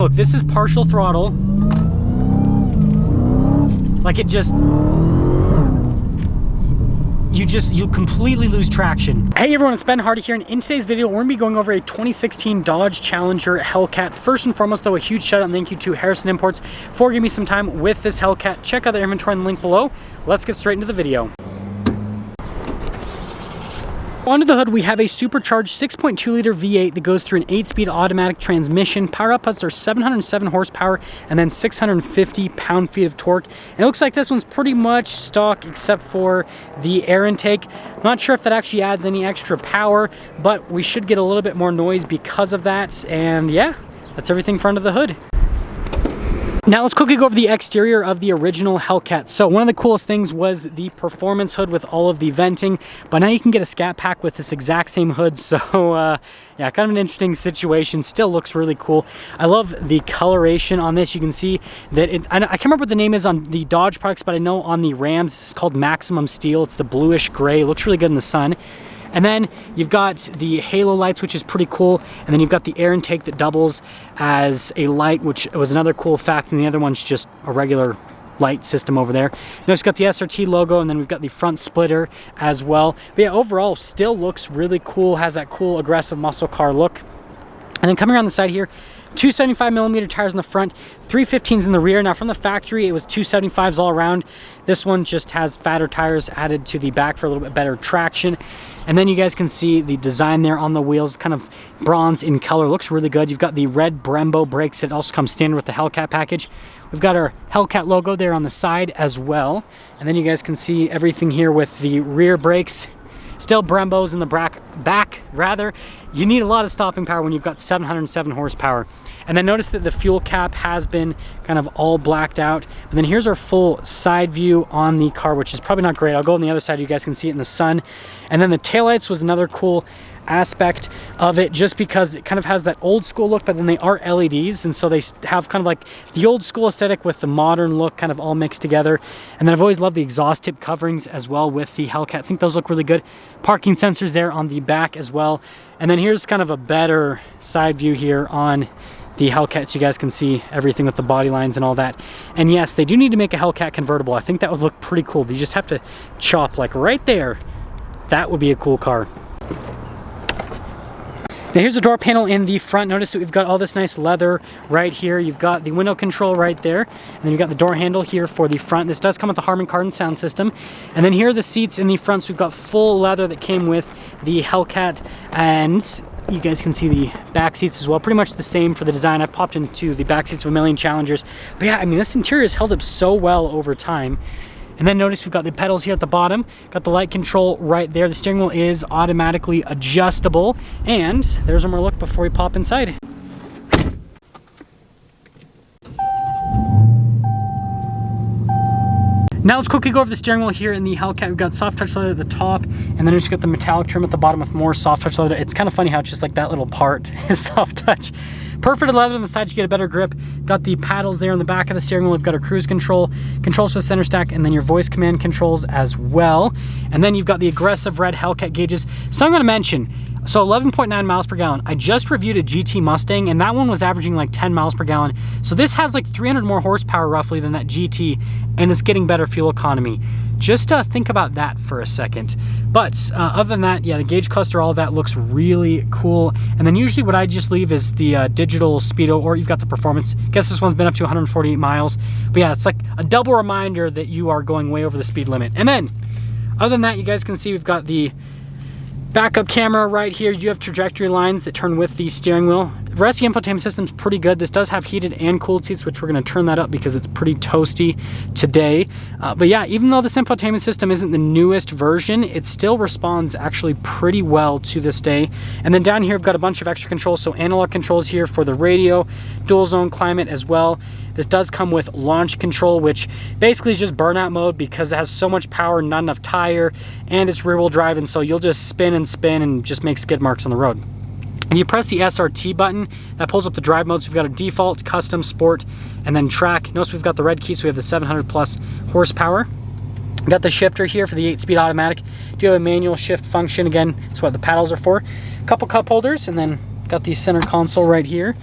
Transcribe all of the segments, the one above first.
Look, this is partial throttle. Like it just, you completely lose traction. Hey everyone, it's Ben Hardy here, and in today's video, we're gonna be going over a 2016 Dodge Challenger Hellcat. First and foremost though, a huge shout out and thank you to Harrison Imports for giving me some time with this Hellcat. Check out their inventory in the link below. Let's get straight into the video. Under the hood, we have a supercharged 6.2 liter V8 that goes through an 8-speed automatic transmission. Power outputs are 707 horsepower and then 650 pound-feet of torque. And it looks like this one's pretty much stock except for the air intake. Not sure if that actually adds any extra power, but we should get a little bit more noise because of that. And yeah, that's everything for under the hood. Now let's quickly go over the exterior of the original Hellcat. So one of the coolest things was the performance hood with all of the venting, but now you can get a scat pack with this exact same hood. So yeah, kind of an interesting situation. Still looks really cool. I love the coloration on this. You can see that I can't remember what the name is on the Dodge products, but I know on the Rams it's called Maximum Steel. It's the bluish gray. It looks really good in the sun. And then you've got the halo lights, which is pretty cool. And then you've got the air intake that doubles as a light, which was another cool fact. And the other one's just a regular light system over there. Next, we've got the SRT logo, and then we've got the front splitter as well. But yeah, overall, still looks really cool. Has that cool, aggressive muscle car look. And then coming around the side here, 275mm tires in the front, 315s in the rear. Now from the factory, it was 275s all around. This one just has fatter tires added to the back for a little bit better traction. And then you guys can see the design there on the wheels, kind of bronze in color. Looks really good. You've got the red Brembo brakes that also come standard with the Hellcat package. We've got our Hellcat logo there on the side as well. And then you guys can see everything here with the rear brakes. Still Brembos in the back rather. You need a lot of stopping power when you've got 707 horsepower. And then notice that the fuel cap has been kind of all blacked out. And then here's our full side view on the car, which is probably not great. I'll go on the other side, you guys can see it in the sun. And then the taillights was another cool aspect of it, just because it kind of has that old school look, but then they are LEDs, and so they have kind of like the old school aesthetic with the modern look kind of all mixed together. And then I've always loved the exhaust tip coverings as well with the Hellcat. I think those look really good. Parking sensors there on the back as well. And then here's kind of a better side view here on the Hellcat, so you guys can see everything with the body lines and all that. And yes, they do need to make a Hellcat convertible. I think that would look pretty cool. You just have to chop like right there. That would be a cool car. Now here's the door panel in the front. Notice that we've got all this nice leather right here. You've got the window control right there. And then you've got the door handle here for the front. This does come with a Harman Kardon sound system. And then here are the seats in the front. So we've got full leather that came with the Hellcat. And you guys can see the back seats as well. Pretty much the same for the design. I've popped into the back seats of a million Challengers. But yeah, I mean, this interior has held up so well over time. And then notice we've got the pedals here at the bottom, got the light control right there. The steering wheel is automatically adjustable. And there's one more look before we pop inside. Now let's quickly go over the steering wheel here in the Hellcat. We've got soft touch leather at the top, and then we've got the metallic trim at the bottom with more soft touch leather. It's kind of funny how it's just like that little part is soft touch. Perforated leather on the side to get a better grip. Got the paddles there on the back of the steering wheel. We've got our cruise control, controls for the center stack, and then your voice command controls as well. And then you've got the aggressive red Hellcat gauges. So I'm going to mention, so 11.9 miles per gallon. I just reviewed a GT Mustang, and that one was averaging like 10 miles per gallon. So this has like 300 more horsepower roughly than that GT, and it's getting better fuel economy. Just think about that for a second. But other than that, yeah, the gauge cluster, all of that looks really cool. And then usually what I just leave is the digital speedo, or you've got the performance. I guess this one's been up to 148 miles. But yeah, it's like a double reminder that you are going way over the speed limit. And then, other than that, you guys can see we've got the backup camera right here. You have trajectory lines that turn with the steering wheel. The rest of the infotainment system is pretty good. This does have heated and cooled seats, which we're going to turn that up because it's pretty toasty today. But yeah, even though this infotainment system isn't the newest version, it still responds actually pretty well to this day. And then down here, we've got a bunch of extra controls. So analog controls here for the radio, dual zone climate as well. This does come with launch control, which basically is just burnout mode because it has so much power, not enough tire, and it's rear wheel drive. And so you'll just spin and just make skid marks on the road. If you press the SRT button, that pulls up the drive modes. We've got a default, custom, sport, and then track. Notice we've got the red key, so we have the 700 plus horsepower. We've got the shifter here for the 8-speed automatic. Do have a manual shift function. Again, that's what the paddles are for. A couple cup holders, and then got the center console right here.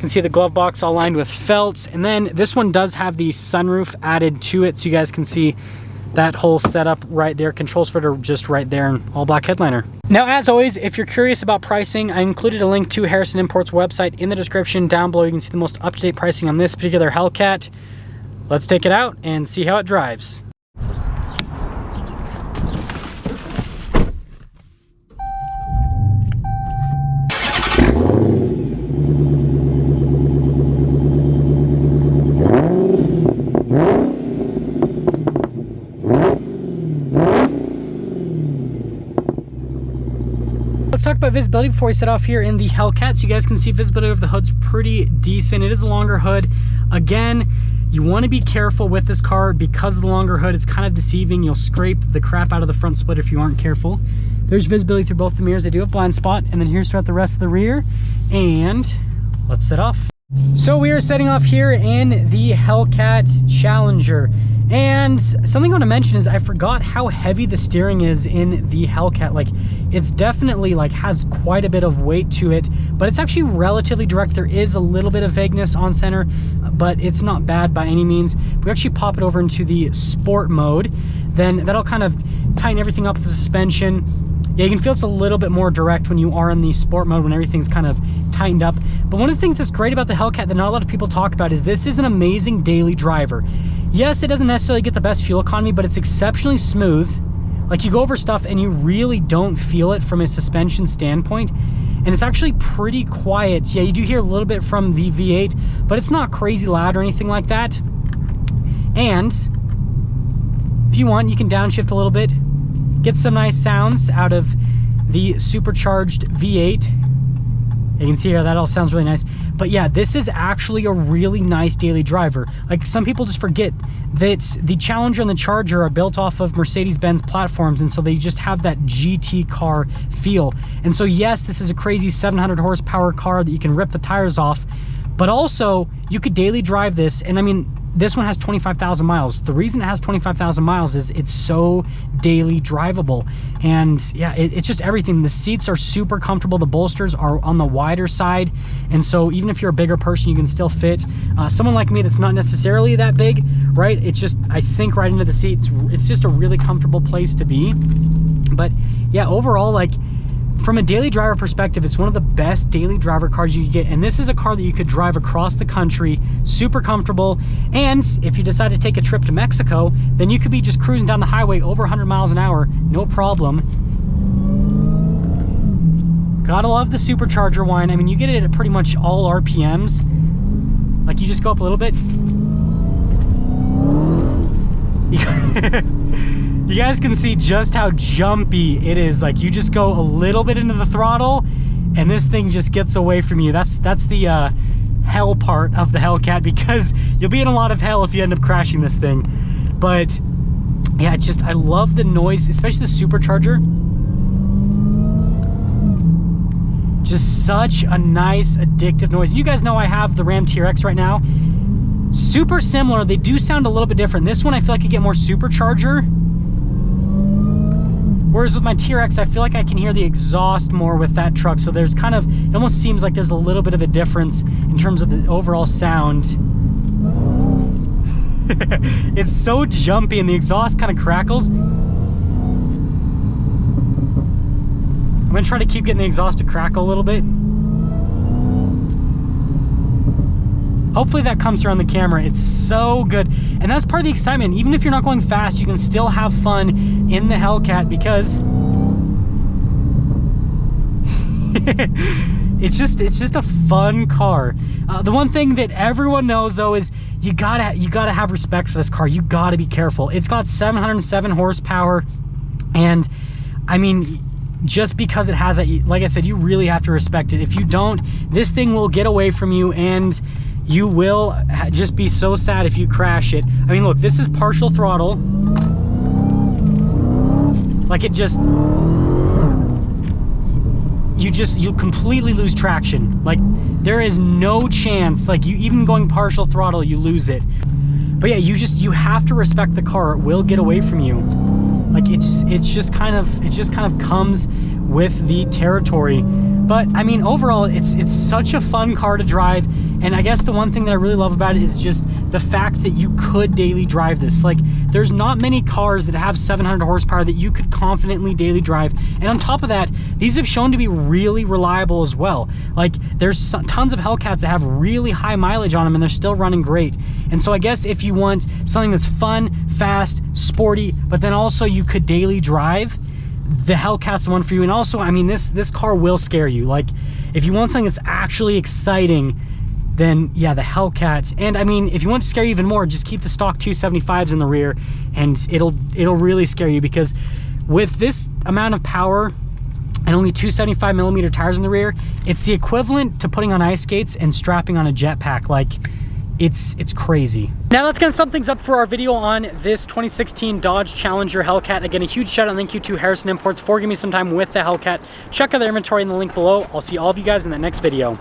can see the glove box all lined with felts. And then this one does have the sunroof added to it, so you guys can see that whole setup right there. Controls for it are just right there, and all black headliner. Now, as always, if you're curious about pricing, I included a link to Harrison Imports website in the description down below. You can see the most up-to-date pricing on this particular Hellcat. Let's take it out and see how it drives. Let's talk about visibility before we set off here in the Hellcat. So you guys can see visibility of the hood's pretty decent. It is a longer hood. Again, you want to be careful with this car because of the longer hood. It's kind of deceiving. You'll scrape the crap out of the front split if you aren't careful. There's visibility through both the mirrors. They do have blind spot. And then here's throughout the rest of the rear. And let's set off. So we are setting off here in the Hellcat Challenger. And something I want to mention is I forgot how heavy the steering is in the Hellcat. Like, it's definitely like has quite a bit of weight to it, but it's actually relatively direct. There is a little bit of vagueness on center, but it's not bad by any means. We actually pop it over into the sport mode, then that'll kind of tighten everything up with the suspension. Yeah, you can feel it's a little bit more direct when you are in the sport mode, when everything's kind of tightened up. But one of the things that's great about the Hellcat that not a lot of people talk about is this is an amazing daily driver. Yes, it doesn't necessarily get the best fuel economy, but it's exceptionally smooth. Like, you go over stuff and you really don't feel it from a suspension standpoint. And it's actually pretty quiet. Yeah, you do hear a little bit from the V8, but it's not crazy loud or anything like that. And if you want, you can downshift a little bit. Get some nice sounds out of the supercharged V8. You can see here that all sounds really nice. But yeah, this is actually a really nice daily driver. Like, some people just forget that the Challenger and the Charger are built off of Mercedes-Benz platforms, and so they just have that GT car feel. And so yes, this is a crazy 700 horsepower car that you can rip the tires off, but also you could daily drive this. And I mean, this one has 25,000 miles. The reason it has 25,000 miles is it's so daily drivable. And yeah, it's just everything. The seats are super comfortable. The bolsters are on the wider side. And so even if you're a bigger person, you can still fit. Someone like me that's not necessarily that big, right? It's just, I sink right into the seat. It's just a really comfortable place to be. But yeah, overall, like, from a daily driver perspective, it's one of the best daily driver cars you can get. And this is a car that you could drive across the country, super comfortable. And if you decide to take a trip to Mexico, then you could be just cruising down the highway over 100 miles an hour, no problem. Gotta love the supercharger whine. I mean, you get it at pretty much all RPMs. Like, you just go up a little bit. You guys can see just how jumpy it is. Like, you just go a little bit into the throttle and this thing just gets away from you. That's the hell part of the Hellcat, because you'll be in a lot of hell if you end up crashing this thing. But yeah, I love the noise, especially the supercharger. Just such a nice addictive noise. And you guys know I have the Ram TRX right now. Super similar. They do sound a little bit different. This one I feel like you get more supercharger, whereas with my TRX, I feel like I can hear the exhaust more with that truck. So there's kind of, it almost seems like there's a little bit of a difference in terms of the overall sound. It's so jumpy and the exhaust kind of crackles. I'm gonna try to keep getting the exhaust to crackle a little bit. Hopefully that comes through on the camera. It's so good. And that's part of the excitement. Even if you're not going fast, you can still have fun in the Hellcat, because it's just a fun car. The one thing that everyone knows though is you gotta have respect for this car. You gotta be careful. It's got 707 horsepower, and I mean, just because it has that, like I said, you really have to respect it. If you don't, this thing will get away from you, and you will just be so sad if you crash it. I mean, look, this is partial throttle. Like, it just, you completely lose traction. Like, there is no chance, like, you even going partial throttle, you lose it. But yeah, you have to respect the car. It will get away from you. Like, it just kind of comes with the territory. But I mean, overall, it's such a fun car to drive. And I guess the one thing that I really love about it is just the fact that you could daily drive this. Like, there's not many cars that have 700 horsepower that you could confidently daily drive. And on top of that, these have shown to be really reliable as well. Like, there's tons of Hellcats that have really high mileage on them and they're still running great. And so I guess if you want something that's fun, fast, sporty, but then also you could daily drive, the Hellcat's the one for you. And also, I mean, this car will scare you. Like, if you want something that's actually exciting, then yeah, the Hellcat. And I mean, if you want to scare you even more, just keep the stock 275s in the rear and it'll really scare you, because with this amount of power and only 275mm tires in the rear, it's the equivalent to putting on ice skates and strapping on a jetpack. Like, it's crazy. Now let's get some things up for our video on this 2016 Dodge Challenger Hellcat. Again, a huge shout out and thank you to Harrison Imports for giving me some time with the Hellcat. Check out their inventory in the link below. I'll see all of you guys in the next video.